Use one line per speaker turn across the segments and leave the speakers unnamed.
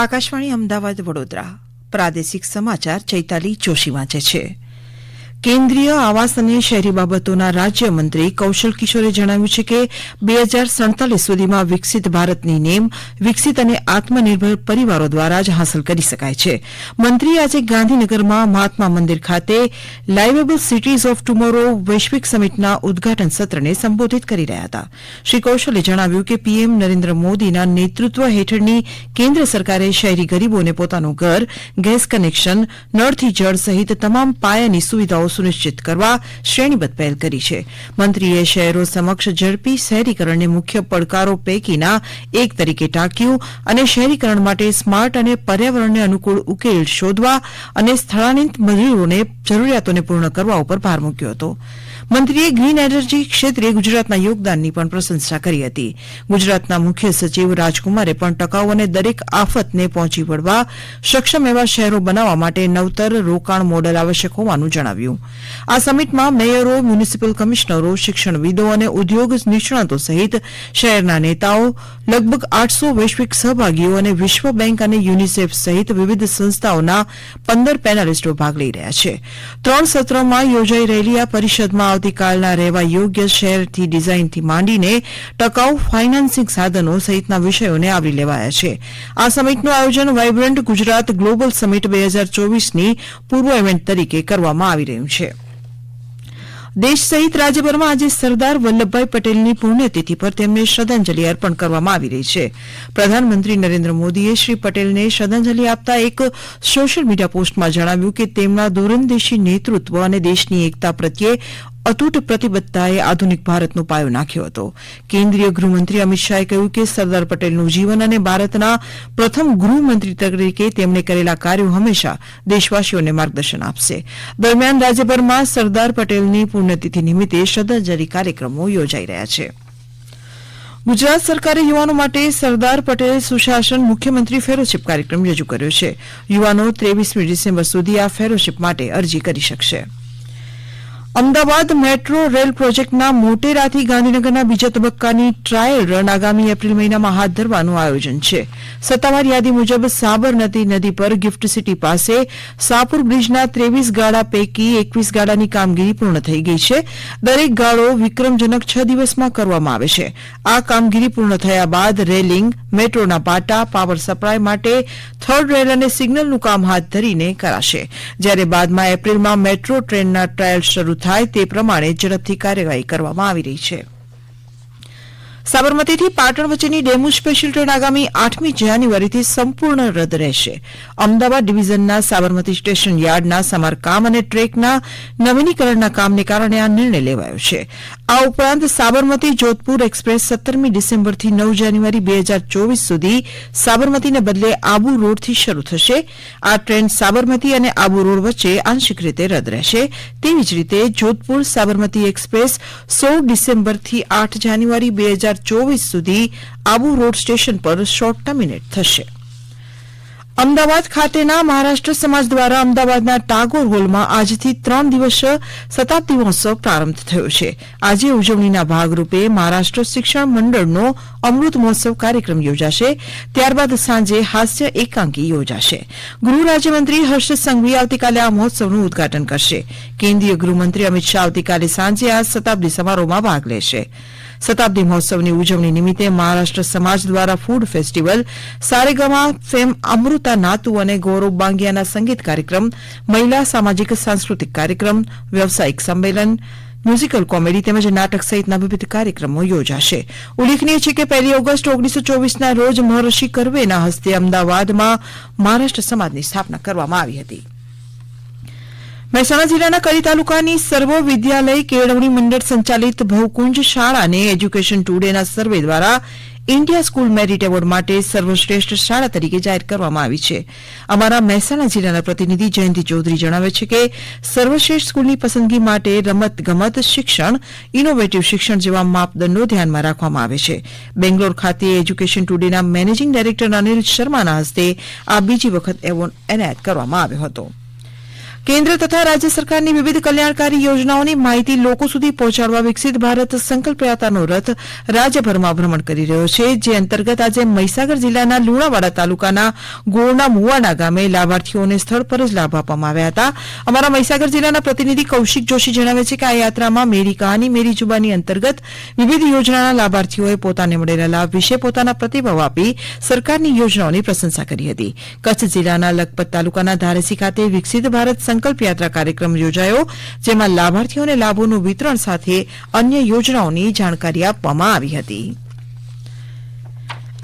આકાશવાણી અમદાવાદ વડોદરા પ્રાદેશિક સમાચાર ચૈતાલી જોશી વાંચે છે. કેન્દ્રીય આવાસ અને શહેરી બાબતોના રાજ્યમંત્રી કૌશલ કિશોરે જણાવ્યું છે કે 2047 સુધીમાં વિકસિત ભારતની નેમ વિકસિત અને આત્મનિર્ભર પરિવારો દ્વારા જ હાંસલ કરી શકાય છે. મંત્રીએ આજે ગાંધીનગરમાં મહાત્મા મંદિર ખાતે લાઇવેબલ સિટીઝ ઓફ ટુમોરો વૈશ્વિક સમિટના ઉદઘાટન સત્રને સંબોધિત કરી રહ્યા હતા. શ્રી કૌશલે જણાવ્યું કે પીએમ નરેન્દ્ર મોદીના નેતૃત્વ હેઠળની કેન્દ્ર સરકારે શહેરી ગરીબોને પોતાનું ઘર, ગેસ કનેક્શન, નળથી જળ સહિત તમામ પાયાની સુવિધાઓ સુનિશ્ચિત કરવા શ્રેણીબદ્ધ પહેલ કરી છે. મંત્રીએ શહેરો સમક્ષ ઝડપી શહેરીકરણને મુખ્ય પડકારો પૈકીના એક તરીકે ટાંક્યું અને શહેરીકરણ માટે સ્માર્ટ અને પર્યાવરણને અનુકૂળ ઉકેલ શોધવા અને સ્થળાંતરિત મજૂરોને જરૂરિયાતોને પૂર્ણ કરવા ઉપર ભાર મૂક્યો હતો. મંત્રીએ ગ્રીન એનર્જી ક્ષેત્રે ગુજરાતના યોગદાનની પણ પ્રશંસા કરી હતી. ગુજરાતના મુખ્ય સચિવ રાજકુમારે પણ ટકાઉ અને દરેક આફતને પહોંચી વળવા સક્ષમ એવા શહેરો બનાવવા માટે નવતર રોકાણ મોડલ આવશ્યક હોવાનું જણાવ્યું. આ સમિટમાં મેયરો, મ્યુનિસિપલ કમિશનરો, શિક્ષણવિદો અને ઉદ્યોગ નિષ્ણાતો સહિત શહેરના નેતાઓ, લગભગ 800 વૈશ્વિક સહભાગીઓ અને વિશ્વ બેંક અને યુનિસેફ સહિત વિવિધ સંસ્થાઓના 15 પેનલિસ્ટો ભાગ લઈ રહ્યા છે. 3 સત્રોમાં યોજાઈ રહેલી આ પરિષદમાં આવતીકાલના રહેવા યોગ્ય શહેરથી ડિઝાઇનથી માંડીને ટકાઉ ફાઇનાન્સિંગ સાધનો સહિતના વિષયોને આવરી લેવાયા છે. આ સમિટનું આયોજન વાઇબ્રન્ટ ગુજરાત ગ્લોબલ સમિટ 2024ની પૂર્વ ઇવેન્ટ તરીકે કરવામાં આવી રહ્યું છે. દેશ સહિત રાજ્યભરમાં આજે સરદાર વલ્લભભાઈ પટેલની પુણ્યતિથિ પર તેમને શ્રદ્ધાંજલિ અર્પણ કરવામાં આવી રહી છે. પ્રધાનમંત્રી નરેન્દ્ર મોદીએ શ્રી પટેલને શ્રદ્ધાંજલિ આપતા એક સોશિયલ મીડિયા પોસ્ટમાં જણાવ્યું કે તેમના દૂરંદેશી નેતૃત્વ અને દેશની એકતા પ્રત્યે અતૂટ પ્રતિબદ્ધતાએ આધુનિક ભારતનો પાયો નાખ્યો હતો. કેન્દ્રીય ગૃહમંત્રી અમિત શાહે કહ્યું કે સરદાર પટેલનું જીવન અને ભારતના પ્રથમ ગૃહમંત્રી તરીકે તેમણે કરેલા કાર્યો હંમેશા દેશવાસીઓને માર્ગદર્શન આપશે. દરમિયાન રાજ્યભરમાં સરદાર પટેલની પુણ્યતિથિ નિમિત્તે શ્રદ્ધાંજલિ કાર્યક્રમો યોજાઈ રહ્યા છે. ગુજરાત સરકારે યુવાનો માટે સરદાર પટેલ સુશાસન મુખ્યમંત્રી ફેલોશીપ કાર્યક્રમ રજૂ કર્યો છે. યુવાનો 23મી ડિસેમ્બર સુધી આ ફેલોશીપ માટે અરજી કરી શકશે. અમદાવાદ મેટ્રો રેલ પ્રોજેક્ટના મોટેરાથી ગાંધીનગરના બીજા તબક્કાની ટ્રાયલ રન આગામી એપ્રિલ મહિનામાં હાથ ધરવાનું આયોજન છે. સત્તાવાર યાદી મુજબ સાબરમતી નદી પર ગિફ્ટ સિટી પાસે સાપુર બ્રિજના 23 ગાળા પૈકી 21 ગાળાની કામગીરી પૂર્ણ થઈ ગઈ છે. દરેક ગાળો વિક્રમજનક 6 દિવસમાં કરવામાં આવે છે. આ કામગીરી પૂર્ણ થયા બાદ રેલિંગ, મેટ્રોના પાટા, પાવર સપ્લાય માટે થર્ડ રેલ અને સિગ્નલનું કામ હાથ ધરીને કરાશે. જ્યારે બાદમાં એપ્રિલમાં મેટ્રો ટ્રેનના ટ્રાયલ શરૂ થાય તે પ્રમાણે ઝડપથી કાર્યવાહી કરવામાં આવી રહી છે. સાબરમતીથી પાટણ વચ્ચેની ડેમુ સ્પેશિયલ ટ્રેન આગામી 8મી જાન્યુઆરીથી સંપૂર્ણ રદ રહેશે. અમદાવાદ ડિવિઝનના સાબરમતી સ્ટેશન યાર્ડના સમારકામ અને ટ્રેકના નવીનીકરણના કામને કારણે આ નિર્ણય લેવાયો છે. આ ઉપરાંત સાબરમતી જોધપુર એક્સપ્રેસ 17મી ડિસેમ્બરથી 9 જાન્યુઆરી 2024 સુધી સાબરમતીને બદલે આબુ રોડથી શરૂ થશે. આ ટ્રેન સાબરમતી અને આબુ રોડ વચ્ચે આંશિક રીતે રદ રહેશે. તેવી જ રીતે જોધપુર સાબરમતી એક્સપ્રેસ 16 ડિસેમ્બરથી 8 જાન્યુઆરી 2024 સુધી આબુ રોડ સ્ટેશન પર શોર્ટ ટર્મિનેટ થશે. અમદાવાદ ખાતેના મહારાષ્ટ્ર સમાજ દ્વારા અમદાવાદના ટાગોર હોલમાં આજથી 3 દિવસ શતાબ્દી મહોત્સવ પ્રારંભ થયો છે. આજે ઉજવણીના ભાગરૂપે મહારાષ્ટ્ર શિક્ષણ મંડળનો અમૃત મહોત્સવ કાર્યક્રમ યોજાશે. ત્યારબાદ સાંજે હાસ્ય એકાંકી યોજાશે. ગૃહ રાજ્યમંત્રી હર્ષ સંઘવી આવતીકાલે આ મહોત્સવનું ઉદઘાટન કરશે. કેન્દ્રીય ગૃહમંત્રી અમિત શાહ આવતીકાલે સાંજે આ શતાબ્દી સમારોહમાં ભાગ લેશે. શતાબ્દી મહોત્સવની ઉજવણી નિમિત્તે મહારાષ્ટ્ર સમાજ દ્વારા food festival, Saregama fame Amruta Natu અને ગૌરવ બાંગિયાના સંગીત કાર્યક્રમ, મહિલા સામાજિક સાંસ્કૃતિક કાર્યક્રમ, વ્યવસાયિક સંમેલન, મ્યુઝિકલ કોમેડી તેમજ નાટક સહિતના વિવિધ કાર્યક્રમો યોજાશે. ઉલ્લેખનીય છે કે 1 ઓગસ્ટ 1924ના રોજ મહર્ષિ કર્વેના હસ્તે અમદાવાદમાં મહારાષ્ટ્ર સમાજની સ્થાપના કરવામાં આવી હતી. મહેસાણા જિલ્લાના કડી તાલુકાની સર્વ વિદ્યાલય કેળવણી મંડળ સંચાલિત ભવકુંજ શાળાને એજ્યુકેશન ટુડેના સર્વે દ્વારા ઇન્ડિયા સ્કૂલ મેરિટ એવોર્ડ માટે સર્વશ્રેષ્ઠ શાળા તરીકે જાહેર કરવામાં આવી છે. અમારા મહેસાણા જિલ્લાના પ્રતિનિધિ જયંતિ ચૌધરી જણાવે છે કે સર્વશ્રેષ્ઠ સ્કૂલની પસંદગી માટે રમત ગમત શિક્ષણ, ઇનોવેટિવ શિક્ષણ જેવા માપદંડો ધ્યાનમાં રાખવામાં આવે છે. બેંગ્લોર ખાતે એજ્યુકેશન ટુડેના મેનેજિંગ ડાયરેક્ટર અનિલ શર્માના હસ્તે આ બીજી વખત એવોર્ડ એનાયત કરવામાં આવ્યો હતો. કેન્દ્ર તથા રાજ્ય સરકારની વિવિધ કલ્યાણકારી યોજનાઓની માહિતી લોકો સુધી પહોંચાડવા વિકસિત ભારત સંકલ્પ યાત્રાનો રથ રાજ્યભરમાં ભ્રમણ કરી રહ્યો છે, જે અંતર્ગત આજે મહીસાગર જિલ્લાના લુણાવાડા તાલુકાના ગોળના મુવાડા ગામે લાભાર્થીઓને સ્થળ પર જ લાભ આપવામાં આવ્યા હતા. અમારા મહીસાગર જિલ્લાના પ્રતિનિધિ કૌશિક જોશી જણાવે છે કે આ યાત્રામાં મેરી કહાની મેરી જુબાની અંતર્ગત વિવિધ યોજનાના લાભાર્થીઓએ પોતાને મળેલા લાભ વિશે પોતાના પ્રતિભાવ આપી સરકારની યોજનાઓની પ્રશંસા કરી હતી. કચ્છ જિલ્લાના લખપત તાલુકાના ધારેસી ખાતે વિકસિત ભારત સંકલ્પ યાત્રા કાર્યક્રમ યોજાયો, જેમાં લાભાર્થીઓને લાભોનું વિતરણ સાથે અન્ય યોજનાઓની જાણકારી આપવામાં આવી હતી.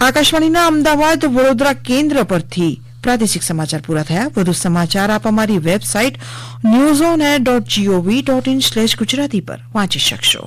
આકાશવાણીના અમદાવાદ વડોદરા કેન્દ્ર પરથી પ્રાદેશિક સમાચાર પૂરા થયા. વધુ સમાચાર આપ અમારી વેબસાઇટ newsonair.gov.in/ગુજરાતી પર વાંચી શકશો.